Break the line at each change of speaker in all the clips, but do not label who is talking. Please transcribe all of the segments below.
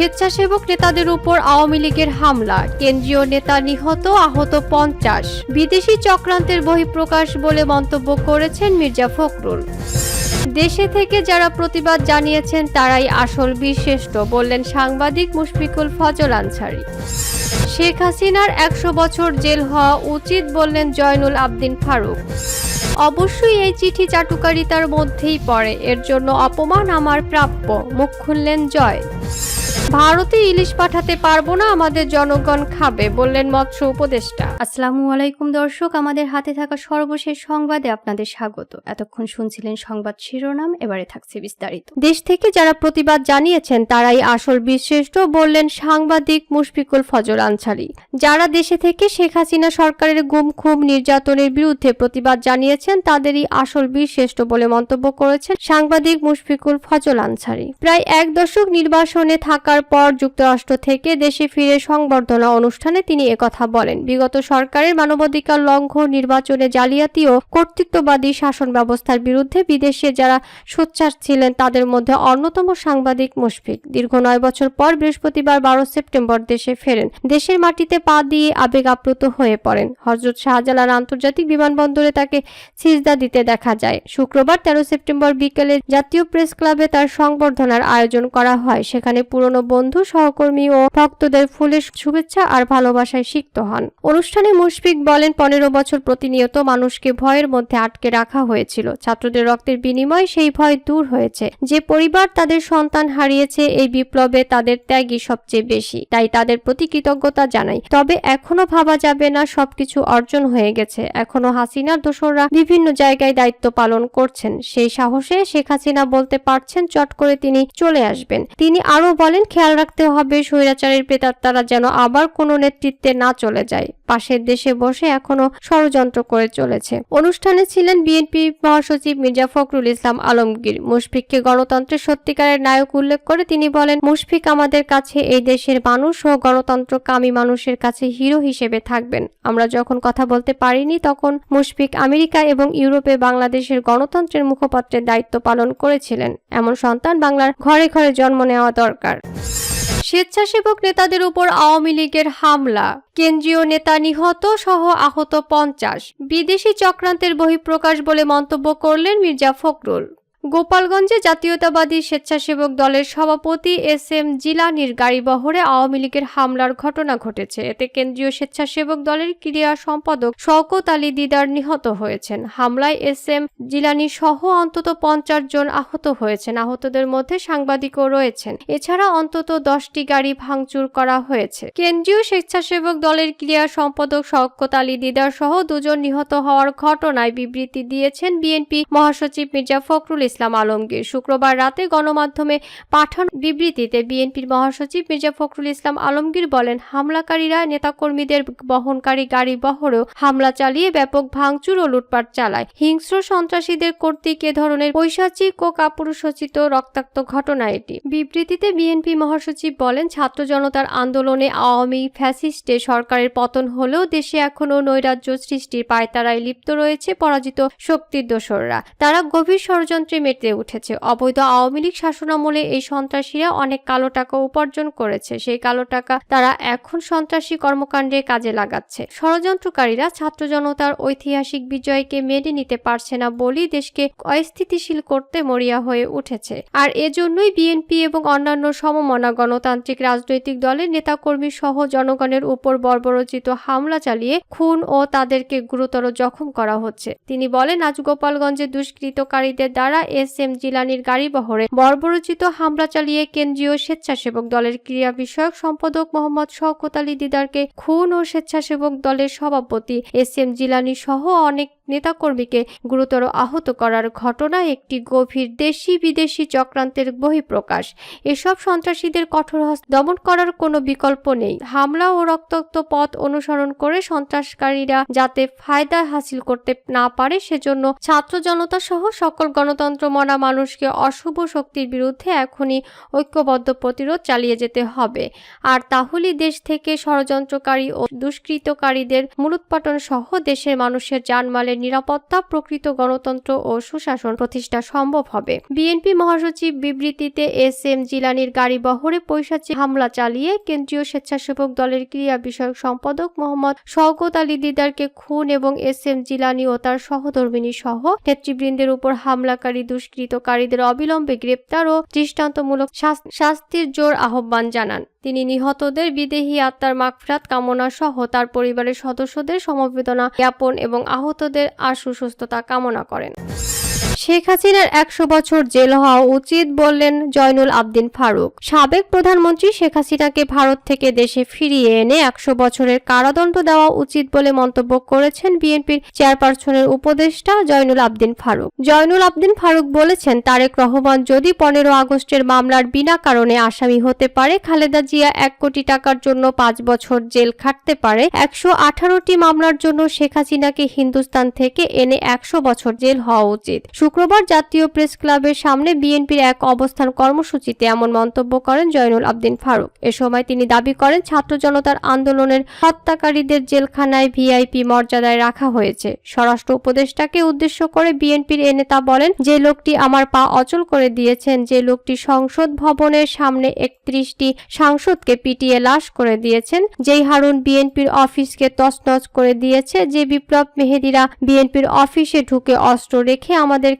স্বেচ্ছাসেবক নেতাদের উপর আওয়ামী লীগের হামলা, কেন্দ্রীয় নেতা নিহত, আহত ৫০। বিদেশি চক্রান্তের বহিঃপ্রকাশ বলে মন্তব্য করেছেন মির্জা ফখরুল। দেশে থেকে যারা প্রতিবাদ জানিয়েছেন তারাই আসল বীরশ্রেষ্ঠ বললেন সাংবাদিক মুশফিকুল ফজল আনসারী। শেখ হাসিনার ১০০ বছর জেল হওয়া উচিত বললেন জয়নুল আবদিন ফারুক। অবশ্যই এই চিঠি চাটুকারিতার মধ্যেই পড়ে, এর জন্য অপমান আমার প্রাপ্য, মুখ খুললেন জয়। ভারতে ইলিশ পাঠাতে পারবো না, আমাদের জনগণ খাবে বললেন মৎস্য উপদেষ্টা। আসসালামু আলাইকুম দর্শক, আমাদের হাতে থাকা সর্বশেষ সংবাদে আপনাদের স্বাগত। এতক্ষণ শুনছিলেন সংবাদ শিরোনাম, এবারে থাকছে বিস্তারিত। দেশ থেকে যারা প্রতিবাদ জানিয়েছেন তারাই আসল বীরশ্রেষ্ঠ বললেন সাংবাদিক মুশফিকুল ফজল আনসারী। যারা দেশে থেকে শেখ হাসিনা সরকারের গুম খুন নির্যাতনের বিরুদ্ধে প্রতিবাদ জানিয়েছেন তাদেরই আসল বীরশ্রেষ্ঠ বলে মন্তব্য করেছেন সাংবাদিক মুশফিকুল ফজল আনসারী। প্রায় এক দশক নির্বাসনে থাকার পর যুক্তরাষ্ট্র থেকে দেশে ফিরে সংবর্ধনা অনুষ্ঠানে তিনি একথা বলেন। বিগত সরকারের মানবাধিকার লঙ্ঘন, নির্বাচনে জালিয়াতি ও কর্তৃত্ববাদী শাসন ব্যবস্থার বিরুদ্ধে বিদেশে যারা সোচ্চার ছিলেন তাদের মধ্যে অন্যতম সাংবাদিক মুশফিক। দীর্ঘ ৯ বছর পর বৃহস্পতিবার ১২ সেপ্টেম্বর দেশে ফেরেন। দেশের মাটিতে পা দিয়ে আবেগ আপ্লুত হয়ে পড়েন। হযরত শাহজালাল আন্তর্জাতিক বিমানবন্দরে তাকে সিজদা দিতে দেখা যায়। শুক্রবার ১৩ সেপ্টেম্বর বিকেলে জাতীয় প্রেস ক্লাবে তার সংবর্ধনার আয়োজন করা হয়। সেখানে পুরনো বন্ধু, সহকর্মী ও ভক্তদের ফুলের শুভেচ্ছা আর ভালোবাসায় সিক্ত হন। অনুষ্ঠানে মুশফিক বলেন, ১৫ বছর প্রতিনিয়ত মানুষকে ভয়ের মধ্যে আটকে রাখা হয়েছিল। ছাত্রদের রক্তের বিনিময়ে সেই ভয় দূর হয়েছে। যে পরিবার তাদের সন্তান হারিয়েছে এই বিপ্লবে তাদের ত্যাগই সবচেয়ে বেশি, তাই তাদের প্রতি কৃতজ্ঞতা জানাই। তবে এখনো ভাবা যাবে না সবকিছু অর্জন হয়ে গেছে। এখনো হাসিনার দোসররা বিভিন্ন জায়গায় দায়িত্ব পালন করছেন। সেই সাহসে শেখ হাসিনা বলতে পারছেন চট করে তিনি চলে আসবেন। তিনি আরো বলেন, খেয়াল রাখতে হবে স্বৈরাচারের প্রেতাত্মারা যেন আবার কোনো নেতৃত্বে না চলে যায়। পাশের দেশে বসে এখনো ষড়যন্ত্র করে চলেছে। অনুষ্ঠানে ছিলেন বিএনপি মহাসচিব মির্জা ফখরুল ইসলাম আলমগীর। মুশফিককে গণতন্ত্রের সত্যিকারের নায়ক উল্লেখ করে তিনি বলেন, মুশফিক আমাদের কাছে এই দেশের মানুষ ও গণতন্ত্রকামী মানুষের কাছে হিরো হিসেবে থাকবেন। আমরা যখন কথা বলতে পারিনি তখন মুশফিক আমেরিকা এবং ইউরোপে বাংলাদেশের গণতন্ত্রের মুখপাত্রের দায়িত্ব পালন করেছিলেন। এমন সন্তান বাংলার ঘরে ঘরে জন্ম নেওয়া দরকার। স্বেচ্ছাসেবক নেতাদের উপর আওয়ামী লীগের হামলা, কেন্দ্রীয় নেতা নিহত সহ আহত ৫০। বিদেশি চক্রান্তের বহিঃপ্রকাশ বলে মন্তব্য করলেন মির্জা ফখরুল। গোপালগঞ্জে জাতীয়তাবাদী স্বেচ্ছাসেবক দলের সভাপতি এস.এম. জিলানীর গাড়িবহরে আওয়ামী লীগের হামলার ঘটনা ঘটেছে। এতে কেন্দ্রীয় স্বেচ্ছাসেবক দলের ক্রীড়া সম্পাদক শওকত আলী দিদার নিহত হয়েছেন। হামলায় এস.এম. জিলানী সহ অন্তত ৫০ জন আহত হয়েছেন। আহতদের মধ্যে সাংবাদিকও রয়েছেন। এছাড়া অন্তত ১০টি গাড়ি ভাঙচুর করা হয়েছে। কেন্দ্রীয় স্বেচ্ছাসেবক দলের ক্রীড়া সম্পাদক শওকত আলী দিদার সহ ২ জন নিহত হওয়ার ঘটনায় বিবৃতি দিয়েছেন বিএনপি মহাসচিব মির্জা ফখরুল ইসলাম আলমগীর। শুক্রবার রাতে গণমাধ্যমে পাঠানো বিবৃতিতে বিএনপির মহাসচিব মির্জা ফখরুল ইসলাম আলমগীর বলেন, হামলাকারীরা নেতাকর্মীদের বহনকারী গাড়ি বহরেও হামলা চালিয়ে ব্যাপক ভাঙচুর ও লুটপাট চালায়। হিংস্র সন্ত্রাসীদের কর্তৃক এ ধরনের পৈশাচিক ও কাপুরুষোচিত রক্তাক্ত ঘটনা এটি। বিবৃতিতে বিএনপি মহাসচিব বলেন, ছাত্র জনতার আন্দোলনে আওয়ামী ফ্যাসিস্টে সরকারের পতন হলেও দেশে এখনো নৈরাজ্য সৃষ্টির পায়তারায় লিপ্ত রয়েছে পরাজিত শক্তির দোসররা। তারা গভীর ষড়যন্ত্রে মেতে উঠেছে। অবৈধ আওয়ামী লীগ শাসনামলে এই সন্ত্রাসীরা অনেক কালো টাকা উপার্জন করেছে। সেই কালো টাকা তারা এখন সন্ত্রাসী কর্মকাণ্ডে কাজে লাগাচ্ছে। ষড়যন্ত্রকারীরা ছাত্র জনতার ঐতিহাসিক বিজয়কে মেনে নিতে পারছে না বলেই দেশকে অস্থিতিশীল করতে মরিয়া হয়ে উঠেছে। আর এজন্যই বিএনপি এবং অন্যান্য সমমনা গণতান্ত্রিক রাজনৈতিক দলের নেতাকর্মী সহ জনগণের উপর বর্বরোচিত হামলা চালিয়ে খুন ও তাদেরকে গুরুতর জখম করা হচ্ছে। তিনি বলেন, আজ গোপালগঞ্জে দুষ্কৃতকারীদের দ্বারা এস.এম. জিলানীর গাড়িবহরে বর্বরোচিত হামলা চালিয়ে কেন্দ্রীয় স্বেচ্ছাসেবক দলের ক্রীড়া বিষয়ক সম্পাদক মোহাম্মদ শওকত আলী দিদারকে খুন ও স্বেচ্ছাসেবক দলের সভাপতি এস.এম. জিলানী সহ অনেক নেতাকর্মীকে গুরুতর আহত করার ঘটনা একটি গভীর দেশি বিদেশি চক্রান্তের বহিঃপ্রকাশ। এসব সন্ত্রাসীদের কঠোর হস্তে দমন করার কোনো বিকল্প নেই। হামলা ও রক্তাক্ত পথ অনুসরণ করে সন্ত্রাসকারীরা যাতে ফায়দা হাসিল করতে না পারে সেজন্য ছাত্র জনতা সহ সকল গণতন্ত্র ষড়যন্ত্রমনা মানুষকে অশুভ শক্তির বিরুদ্ধে এখনই ঐক্যবদ্ধ প্রতিরোধ চালিয়ে যেতে হবে। আর তাহলেই দেশ থেকে ষড়যন্ত্রকারী ও দুষ্কৃতকারীদের মূলোৎপাটন সহ দেশের মানুষের জানমালের নিরাপত্তা, প্রকৃত গণতন্ত্র ও সুশাসন প্রতিষ্ঠা সম্ভব হবে। বিএনপি মহাসচিব বিবৃতিতে এস.এম. জিলানীর গাড়িবহরে পৈশাচিক হামলা চালিয়ে কেন্দ্রীয় স্বেচ্ছাসেবক দলের ক্রীড়া বিষয়ক সম্পাদক মোহাম্মদ শওকত আলী দিদারকে খুন এবং এস.এম. জিলানী ও তার সহধর্মিণী সহ নেতৃবৃন্দের উপর হামলাকারী দুষ্কৃতকারীদের অবিলম্বে গ্রেপ্তার ও দৃষ্টান্তমূলক শাস্তির জোর আহ্বান জানান। তিনি নিহতদের বিদেহী আত্মার মাগফিরাত কামনা সহ তার পরিবারের সদস্যদের সমবেদনা জ্ঞাপন এবং আহতদের আশু সুস্থতা কামনা করেন। শেখ হাসিনার 100 বছর জেল হওয়া উচিত বললেন জয়নুল আবদিন ফারুক। সাবেক প্রধানমন্ত্রী শেখ হাসিনাকে ভারত থেকে দেশে ফিরিয়ে এনে 100 বছরের কারাদণ্ড দেওয়া উচিত বলে মন্তব্য করেছেন বিএনপির চেয়ারপারসনের উপদেষ্টা জয়নুল আবদিন ফারুক। জয়নুল আবদিন ফারুক বলেছেন, তারেক রহমান যদি 15 আগস্টের মামলার বিনা কারণে আসামি হতে পারে, খালেদা জিয়া 1 কোটি টাকার জন্য 5 বছর জেল খাটতে পারে, 118টি মামলার জন্য শেখ হাসিনাকে হিন্দুস্তান থেকে এনে 100 বছর জেল হওয়া উচিত। শুক্রবার জাতীয় প্রেস ক্লাবের সামনে বিএনপির এক অবস্থান কর্মসূচিতে এমন মন্তব্য করেন জয়নুল আবদিন ফারুক। এ সময় তিনি দাবি করেন, ছাত্র জনতার আন্দোলনের হত্যাকারীদের জেলখানায় ভিআইপি মর্যাদায় রাখা হয়েছে। স্বরাষ্ট্র উপদেষ্টাকে উদ্দেশ্য করে বিএনপির এ নেতা বলেন, যে লোকটি আমার পা অচল করে দিয়েছেন, যে লোকটি সংসদ ভবনের সামনে 31টি সাংসদকে পিটিয়ে লাশ করে দিয়েছেন, যেই হারুন বিএনপির অফিসকে তছনছ করে দিয়েছে, যে বিপ্লব মেহেদীরা বিএনপির অফিসে ঢুকে অস্ত্র রেখে আমাদেরকে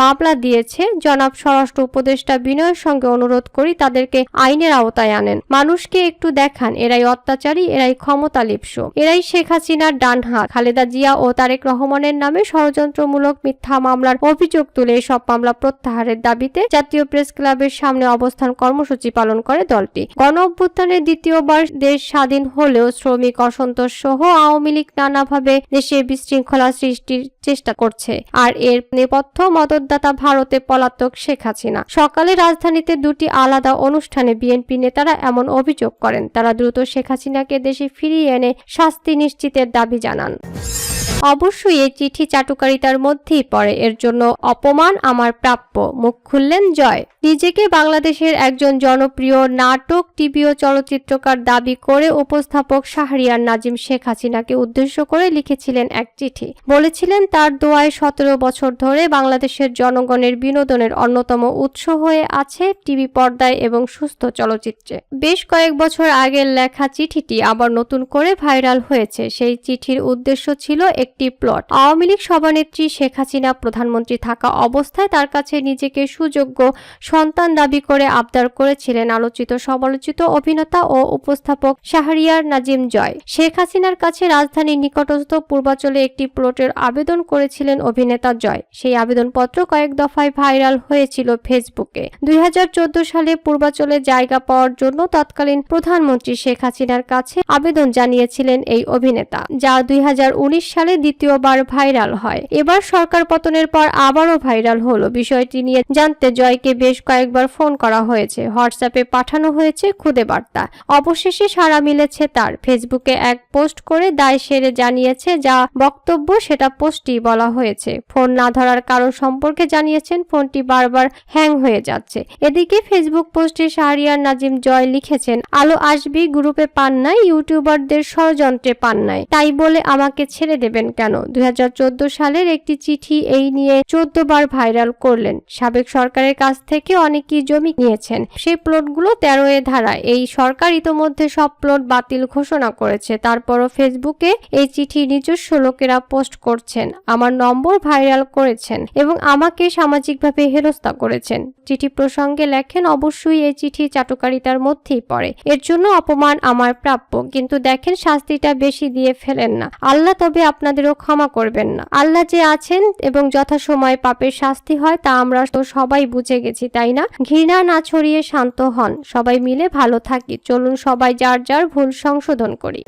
মামলা দিয়েছে, জনাব স্বরাষ্ট্র উপদেষ্টা বিনয়ের সঙ্গে অনুরোধ করি তাদেরকে আইনের আওতায় আনেন। মানুষকে একটু দেখান, এরাই অত্যাচারী, এরাই ক্ষমতা লিপ্সু, এরাই শেখ হাসিনার ডান হাত। খালেদা জিয়া ও তারেক রহমানের নামে ষড়যন্ত্রমূলক মিথ্যা মামলার অভিযোগ তুলে সব মামলা প্রত্যাহারের দাবিতে জাতীয় প্রেস ক্লাবের সামনে অবস্থান কর্মসূচি পালন করে দলটি। গণ অভ্যুত্থানের দ্বিতীয়বার দেশ স্বাধীন হলেও শ্রমিক অসন্তোষ সহ আওয়ামী লীগ নানাভাবে দেশে বিশৃঙ্খলা সৃষ্টির চেষ্টা করছে। আর এর নেপথ্য মদতদাতা ভারতে পলাতক শেখ হাসিনা। সকালে রাজধানীতে 2টি আলাদা অনুষ্ঠানে বিএনপি নেতারা এমন অভিযোগ করেন। তারা দ্রুত শেখ হাসিনাকে দেশে ফিরিয়ে এনে শাস্তি নিশ্চিতের দাবি জানান। অবশ্যই এই চিঠি চাটুকারিতার মধ্যেই পড়ে, এর জন্য অপমান আমার প্রাপ্য, মুখ খুললেন জয়। নিজেকে বাংলাদেশের একজন জনপ্রিয় নাটক, টিভি ও চলচ্চিত্রকার দাবি করে উপস্থাপক শাহরিয়ার নাজিম শেখ হাসিনাকে উদ্দেশ্য করে লিখেছিলেন এক চিঠি। বলেছিলেন, তার দোয়ায় 17 বছর ধরে বাংলাদেশের জনগণের বিনোদনের অন্যতম উৎস হয়ে আছে টিভি পর্দায় এবং সুস্থ চলচ্চিত্রে। বেশ কয়েক বছর আগের লেখা চিঠিটি আবার নতুন করে ভাইরাল হয়েছে। সেই চিঠির উদ্দেশ্য ছিল একটি প্লট। আওয়ামী লীগ সভানেত্রী শেখ হাসিনা প্রধানমন্ত্রী থাকা অবস্থায় তার কাছে নিজেকে সুযোগ্য সন্তান দাবি করে আবদার করেছিলেন আলোচিত সমালোচিত অভিনেতা ও উপস্থাপক শাহরিয়ার নাজিম জয়। শেখ হাসিনার কাছে রাজধানীর নিকটস্থ পূর্বাঞ্চলে একটি প্লটের আবেদন করেছিলেন অভিনেতা জয়। সেই আবেদনপত্র কয়েক দফায় ভাইরাল হয়েছিল ফেসবুকে। 2014 সালে পূর্বাঞ্চলে জায়গা পাওয়ার জন্য তৎকালীন প্রধানমন্ত্রী শেখ হাসিনার কাছে আবেদন জানিয়েছিলেন এই অভিনেতা, যা 2019 সালে দ্বিতীয়বার ভাইরাল হয়। এবার সরকার পতনের পর আবারও ভাইরাল হলো। বিষয়টি নিয়ে জানতে জয়কে বেশ কয়েকবার ফোন করা হয়েছে, হোয়াটসঅ্যাপে পাঠানো হয়েছে খুদে বার্তা। অবশেষে সাড়া মিলেছে তার। ফেসবুকে এক পোস্ট করে দায় সেরে জানিয়েছে, যা বক্তব্য সেটা পোস্টই বলা হয়েছে। ফোন না ধরার কারণ সম্পর্কে জানিয়েছেন, ফোনটি বারবার হ্যাং হয়ে যাচ্ছে। এদিকে ফেসবুক পোস্টে শাহরিয়ার নাজিম জয় লিখেছেন, আলো আসবি গ্রুপে পান নাই, ইউটিউবারদের ষড়যন্ত্রে পান নাই, তাই বলে আমাকে ছেড়ে দেবেন কেন? 2014 সালের একটি চিঠি এই নিয়ে 14 বার ভাইরাল করলেন। সাবেক সরকারের কাছ থেকে অনেকেই জমি নিয়েছেন। সেই প্লটগুলো 13 ধারায়। এই সরকার ইতোমধ্যে সব প্লট বাতিল ঘোষণা করেছে। তারপরও ফেসবুকে এই চিঠি নিজস্ব লোকেরা পোস্ট করছেন, আমার নম্বর ভাইরাল করেছেন এবং আমাকে সামাজিকভাবে হেনস্থা করেছেন। চিঠি প্রসঙ্গে লেখেন, অবশ্যই এই চিঠি চাটুকারিতার মধ্যেই পড়ে, এর জন্য অপমান আমার প্রাপ্য, কিন্তু দেখেন শাস্তিটা বেশি দিয়ে ফেলেন না। আল্লাহ তবে আপনাদেরও ক্ষমা করবেন না। আল্লাহ যে আছেন এবং যথাসময়ে পাপের শাস্তি হয় তা আমরা তো সবাই বুঝে গেছি, তাই না? ঘৃণা না ছড়িয়ে শান্ত হন, সবাই মিলে ভালো থাকি, চলুন সবাই যার যার ভুল সংশোধন করি।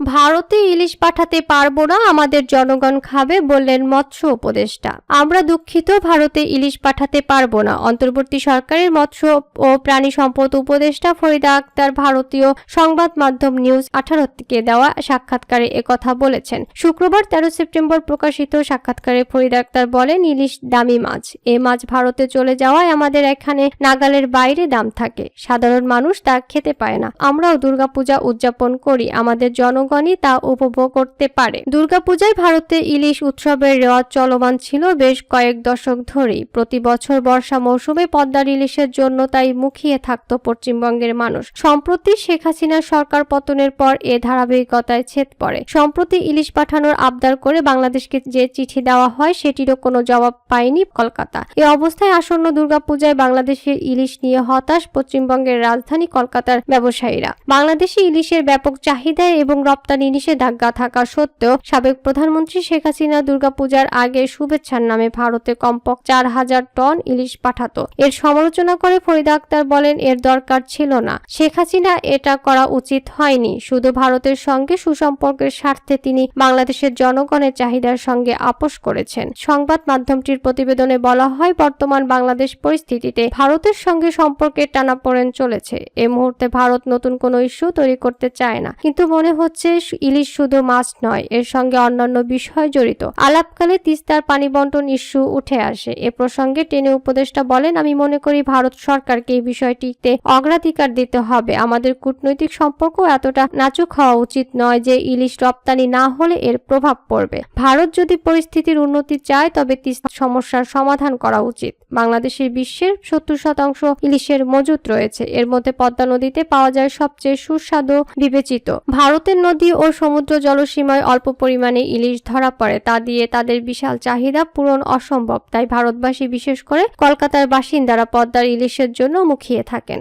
ভারতে ইলিশ পাঠাতে পারবো না, আমাদের জনগণ খাবে, বললেন মৎস্য উপদেষ্টা। আমরা দুঃখিত, ভারতে ইলিশ পাঠাতে পারবো না। অন্তর্বর্তী সরকারের মৎস্য ও প্রাণী সম্পদ উপদেষ্টা ফরিদা আক্তার ভারতীয় সংবাদ মাধ্যম নিউজ 18-কে দেওয়া সাক্ষাৎকারে একথা বলেছেন। শুক্রবার 13 সেপ্টেম্বর প্রকাশিত সাক্ষাৎকারে ফরিদা আক্তার বলেন, ইলিশ দামি মাছ। এ মাছ ভারতে চলে যাওয়ায় আমাদের এখানে নাগালের বাইরে দাম থাকে, সাধারণ মানুষ তা খেতে পায় না। আমরাও দুর্গাপূজা উদযাপন করি, আমাদের জনগণই তা উপভোগ করতে পারে। দুর্গাপূজায় ভারতে ইলিশ উৎসবের রেওয়াজ চলমান ছিল বেশ কয়েক দশক ধরেই। প্রতি বছর বর্ষা মৌসুমে পদ্মার ইলিশের জন্য তাই মুখিয়ে থাকত পশ্চিমবঙ্গের মানুষ। সম্প্রতি শেখ হাসিনার সরকার পতনের পর এ ধারাবাহিকতায় ছেদ পড়ে। সম্প্রতি ইলিশ পাঠানোর আবদার করে বাংলাদেশকে যে চিঠি দেওয়া হয় সেটিরও কোনো জবাব পায়নি কলকাতা। এ অবস্থায় আসন্ন দুর্গাপূজায় বাংলাদেশের ইলিশ নিয়ে হতাশ পশ্চিমবঙ্গের রাজধানী কলকাতার ব্যবসায়ীরা। বাংলাদেশে ইলিশের ব্যাপক চাহিদা এবং রপ্তানি নিষেধাজ্ঞা থাকা সত্ত্বেও সাবেক প্রধানমন্ত্রী শেখ হাসিনা দুর্গাপূজার আগে শুভেচ্ছার নামে ভারতে কমপক্ষে 4000 টন ইলিশ পাঠাতো। এর সমালোচনা করে ফরিদা আক্তার বলেন, এর দরকার ছিল না। শেখ হাসিনা এটা করা উচিত হয়নি। শুধু ভারতের সঙ্গে সুসম্পর্কের স্বার্থে তিনি বাংলাদেশের জনগণের চাহিদার সঙ্গে আপোষ করেছেন। সংবাদ মাধ্যমটির প্রতিবেদনে বলা হয়, বর্তমান বাংলাদেশ পরিস্থিতিতে ভারতের সঙ্গে সম্পর্কের টানাপোড়েন চলেছে। এই মুহূর্তে ভারত নতুন কোনো ইস্যু তৈরি করতে চায় না, কিন্তু মনে হচ্ছে ইলিশ শুধু মাছ নয়, এর সঙ্গে অন্যান্য বিষয় জড়িত। আলাপকালে তিস্তার পানি বন্টন ইস্যু উঠে আসে। এ প্রসঙ্গে টেনে উপদেষ্টা বলেন, আমি মনে করি ভারত সরকারকে এই বিষয়টিতে অগ্রাধিকার দিতে হবে। আমাদের কূটনৈতিক সম্পর্ক এতটা নাজুক হওয়া উচিত নয় যে ইলিশ রপ্তানি না হলে এর প্রভাব পড়বে। ভারত যদি পরিস্থিতির উন্নতি চায় তবে তিস্তা সমস্যার সমাধান করা উচিত। বাংলাদেশের বিশ্বের 70% ইলিশের মজুত রয়েছে। এর মধ্যে পদ্মা নদীতে পাওয়া যায় সবচেয়ে সুস্বাদু বিবেচিত। ভারতের নদী ও সমুদ্র জলসীমায় অল্প পরিমাণে ইলিশ ধরা পড়ে, তা দিয়ে তাদের বিশাল চাহিদা পূরণ অসম্ভব। তাই ভারতবাসী, বিশেষ করে কলকাতার বাসিন্দারা পদ্মার ইলিশের জন্য মুখিয়ে থাকেন।